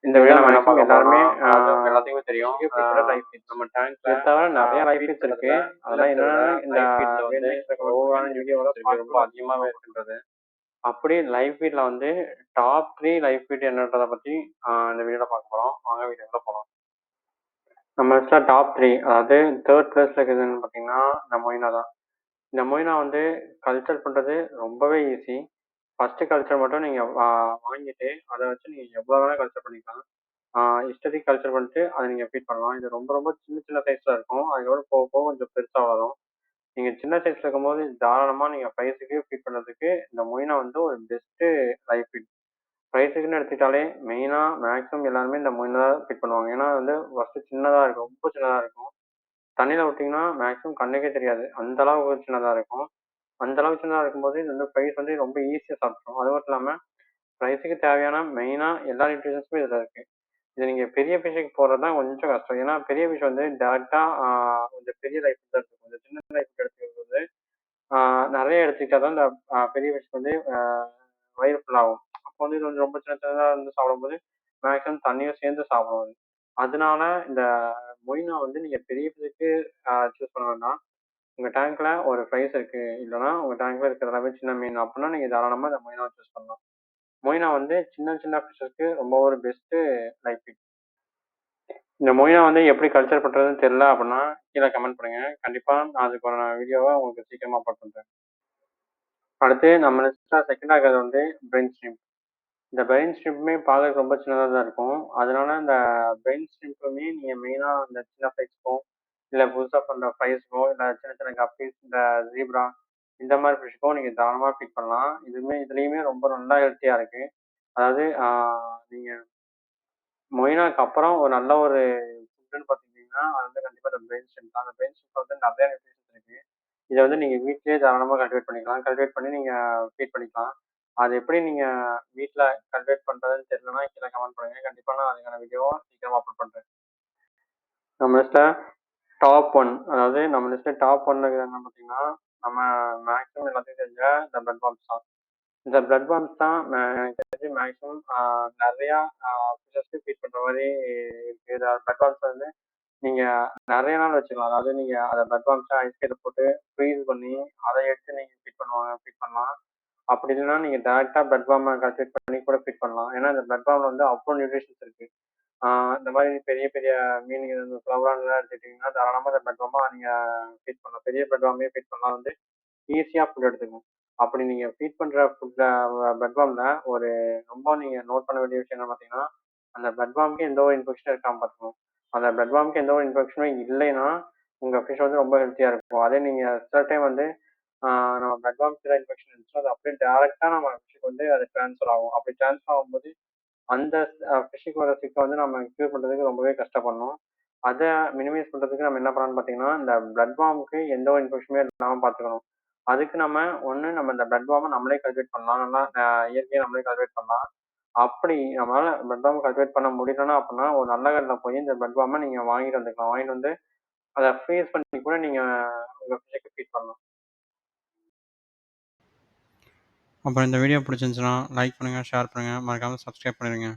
இந்த வீடியோல நம்ம என்ன மேக்ஸிமம் பார்க்க எல்லாருமே போறோம்னா, அதாவது உங்க எல்லாத்துக்குமே தெரியும். Life feeds. நம்ம டேங்க்ல இது தவிர நிறைய லைஃப் ஃபீட் ஃபீட்ஸ் இருக்கு. பண்றதுல அதெல்லாம் இல்லத்த விட என்னன்னா இந்த லைஃப் ஃபீட்ல வந்து ஓவரான வீடியோவோட நியூட்ரிஷன்ஸ் இருக்கு. ரொம்ப அதிகமாவே இருக்குன்றது. அப்படி லைஃப் ஃபீட்ல வந்து டாப் 3 லைஃப் ஃபீட் என்னன்றத பத்தி இந்த வீடியோல பார்க்க போறோம். வாங்க வீடியோக்குள்ள போலாம். நம்ம லிஸ்ட்ல டாப் 3, அதாவது 3rd பிளேஸ்ல இருக்கிறதுன்னு பார்த்தீங்கன்னா இந்த மொய்னா தான். இந்த மொய்னா வந்து கல்ச்சர் பண்றது ரொம்பவே ஈஸி. ஃபர்ஸ்ட் கல்ச்சர் மட்டும் நீங்க வாங்கிட்டு அதை வச்சு நீங்க எவ்வளவு வேணா கல்ச்சர் பண்ணிக்கலாம். இஷ்டத்துக்கு கல்ச்சர் பண்ணிட்டு அதை நீங்க ஃபீட் பண்ணலாம். இது ரொம்ப ரொம்ப சின்ன சின்ன சைஸ்ல இருக்கும். அதுக்கப்புறம் போக போக கொஞ்சம் பெருசா வளரும். நீங்க சின்ன சைஸ்ல இருக்கும்போது தாராளமா நீங்க ப்ரைஸுக்கு ஃபீட் பண்றதுக்கு இந்த மொய்னா வந்து ஒரு பெஸ்ட் லைஃப் ஃபீட். ப்ரைஸுக்குன்னு எடுத்துக்கிட்டாலே மெயினா மேக்ஸிமம் எல்லாருமே இந்த மொய்னா தான் ஃபீட் பண்ணுவாங்க. ஏன்னா வந்து ஃபர்ஸ்ட் சின்னதா இருக்கும், ரொம்ப சின்னதா இருக்கும். தண்ணியில விட்டீங்கன்னா மேக்ஸிமம் கண்ணுக்கே தெரியாது, அந்த அளவுக்கு சின்னதா இருக்கும். அந்த அளவுக்கு சின்னதா இருக்கும்போது இது வந்து ப்ரைஸ் வந்து ரொம்ப ஈஸியா சாப்பிட்ரும். அது மட்டும் இல்லாம ப்ரைஸுக்கு தேவையான மெயினா எல்லா நியூட்ரிஷன்ஸுமே இதுல இருக்கு. இது நீங்க பெரிய ஃபிஷ்ஷுக்கு போடுறது தான் கொஞ்சம் கஷ்டம். ஏன்னா பெரிய ஃபிஷ் வந்து டேரெக்டா கொஞ்சம் பெரிய லைஃப் தான் இருக்கும். கொஞ்சம் சின்ன லைஃப் எடுத்துக்கிறது நிறைய எடுத்துக்கிட்டா தான் இந்த பெரிய ஃபிஷ் வந்து வயிறு ஃபுல் ஆகும். அப்போ வந்து இது வந்து ரொம்ப சின்ன சின்னதா இருந்து சாப்பிடும்போது மேக்ஸிமம் தண்ணியும் சேர்ந்து சாப்பிடும் அது. அதனால இந்த மொய்னா வந்து நீங்க பெரிய ஃபிஷ்ஷுக்கு சூஸ் பண்ண வேண்டாம். உங்க டேங்க்ல ஒரு ப்ரைஸ் இருக்கு, இல்லைன்னா உங்க டேங்க்ல இருக்கிற எல்லாமே சின்ன மீன் அப்படின்னா நீங்க தாராளமா இந்த மொய்னாவை சூஸ் பண்ணலாம். மொய்னா வந்து சின்ன சின்ன ஃபிஷ்ஷுக்கு ரொம்ப ஒரு பெஸ்ட் லைஃப். இந்த மொய்னா வந்து எப்படி கல்ச்சர் பண்றதுன்னு தெரியல அப்படின்னா கீழே கமெண்ட் பண்ணுங்க. கண்டிப்பா நான் அதுக்கான வீடியோவை உங்களுக்கு சீக்கிரமா அப்லோட் பண்றேன். அடுத்து நம்ம லிஸ்ட்ல செகண்டா இருக்கிறது வந்து பிரெயின் ஸ்ட்ரிம்ப். இந்த பிரெயின் ஸ்ட்ரிம்ப்புமே பார்க்கறதுக்கு ரொம்ப சின்னதாக தான் இருக்கும். அதனால இந்த பிரெயின் ஸ்ட்ரிம்ப்புமே நீங்க மெயினா இந்த சின்ன ஃப்ரைஸ்க்கோ இல்லை புதுசாக பண்ற ஃப்ரைஸ்க்கோ இல்லை சின்ன சின்ன கப்பீஸ் இந்த ஜீப்ரா இந்த மாதிரி ஃபிஷ்க்கோ நீங்க தாராளமா ஃபீட் பண்ணலாம். இதுலயுமே ரொம்ப நல்லா ஹெல்த்தியா இருக்கு. அதாவது நீங்க மொய்னாக்கு அப்புறம் ஒரு நல்ல ஒரு ஃபுட்டுன்னு பார்த்துக்கிட்டிங்கன்னா அது வந்து கண்டிப்பாக இந்த பிரெயின் ஸ்ட்ரிம்ப் தான். அந்த பிரெயின் ஸ்ட்ரிம்ப் வந்து நிறைய நியூட்ரிஷன்ஸ் இருக்கு. இதை வந்து நீங்க வீட்லயே தாராளமாக கல்டிவேட் பண்ணிக்கலாம். கல்டிவேட் பண்ணி நீங்க ஃபீட் பண்ணிக்கலாம். அது எப்படி நீங்க வீட்டில் கல்டிவேட் பண்றதுன்னு தெரியலனா கீழே கமெண்ட் பண்ணுங்க. கண்டிப்பா நான் அதுக்கான வீடியோவை சீக்கிரமா அப்லோட் பண்றேன். நம்ம லிஸ்ட்ல டாப் 1, அதாவது நம்ம லிஸ்ட்ல டாப் 1 என்னன்னு பார்த்தீங்கன்னா நம்ம மேக்ஸிமம் எல்லாத்துக்கும் தெரிஞ்ச இந்த பிளட் பாம்ஸ் தான். இந்த பிளட் பாம்ஸ் தான் எனக்கு தெரிஞ்சு மேக்ஸிமம் நிறையா ஃபிஷஸ்க்கு ஃபீட் பண்ற மாதிரி இருக்கு. இந்த பிளட் பாம்ஸ் வந்து நீங்க நிறைய நாள் வச்சுக்கலாம். அதாவது நீங்க அதை பிளட் பாம்ஸை ஐஸ்கேட்ல போட்டு ஃப்ரீஸ் பண்ணி அதை எடுத்து நீங்க ஃபீட் பண்ணலாம். அப்படி இல்லைன்னா நீங்க டேரக்டா பிளட் பாம்பை கல்டிவேட் பண்ணி கூட ஃபீட் பண்ணலாம். ஏன்னா இந்த பிளட் பாம்ல வந்து அவ்வளோ நியூட்ரிஷன்ஸ் இருக்கு. இந்த மாதிரி பெரிய பெரிய மீன்கள் இந்த ஃப்ளவரான்லாம் எடுத்துக்கிட்டிங்கன்னா தாராளமாக இந்த பிளட் பாம்பா நீங்க ஃபீட் பண்ணலாம். பெரிய பிளட் பாம்பே ஃபீட் பண்ணலாம். வந்து ஈஸியாக ஃபுட் எடுத்துக்கும். அப்படி நீங்க ஃபீட் பண்ற ஃபுட்ல பிளட் பாம்ல ஒரு ரொம்ப நீங்க நோட் பண்ண வேண்டிய விஷயம் என்ன பார்த்தீங்கன்னா அந்த பிளட் பாம்புக்கு எந்த ஒரு இன்ஃபெக்ஷன் இருக்காம பார்த்துக்கணும். அந்த பிளட் பாம்புக்கு எந்த ஒரு இன்ஃபெக்ஷனும் இல்லைன்னா உங்க ஃபிஷ் வந்து ரொம்ப ஹெல்த்தியா இருக்கும். அதே நீங்க சில டைம் வந்து நம்ம பிளட் பாம்ப்ல இன்ஃபெக்ஷன் இருந்துச்சுன்னா அது அப்படியே டேரக்டா நம்ம ஃபிஷ்ஷுக்கு வந்து அது ட்ரான்ஸ்ஃபர் ஆகும். அப்படி ட்ரான்ஸ்ஃபர் ஆகும்போது அந்த ஃபிஷ்ஷுக்கு வர சிக்கை வந்து நம்ம க்யூர் பண்றதுக்கு ரொம்பவே கஷ்டப்படணும். அதை மினிமைஸ் பண்றதுக்கு நம்ம என்ன பண்ணலாம்னு பார்த்தீங்கன்னா இந்த பிளட் பாம்புக்கு எந்த ஒரு இன்ஃபெக்ஷனுமே இல்லாமல் பார்த்துக்கணும். அதுக்கு நம்ம நம்ம இந்த பிளட் பாம்பை நம்மளே கல்டிவேட் பண்ணலாம். நல்லா இயற்கையை நம்மளே கல்டிவேட் பண்ணலாம். அப்படி நம்மளால பிளட் பாம்பை கல்டிவேட் பண்ண முடியலன்னா அப்படின்னா ஒரு நல்ல கடையில் போய் இந்த பிளட் பாம்பை நீங்க வாங்கிட்டு வந்துக்கலாம். வாங்கிட்டு வந்து அதை ஃப்ரீஸ் பண்ணி கூட நீங்க உங்க ஃபிஷ்ஷுக்கு ஃபீட் பண்ணலாம். அப்புறம் இந்த வீடியோ பிடிச்சிருந்துச்சுன்னா லைக் பண்ணுங்க, ஷேர் பண்ணுங்க, மறக்காம சப்ஸ்கிரைப் பண்ணிடுங்க.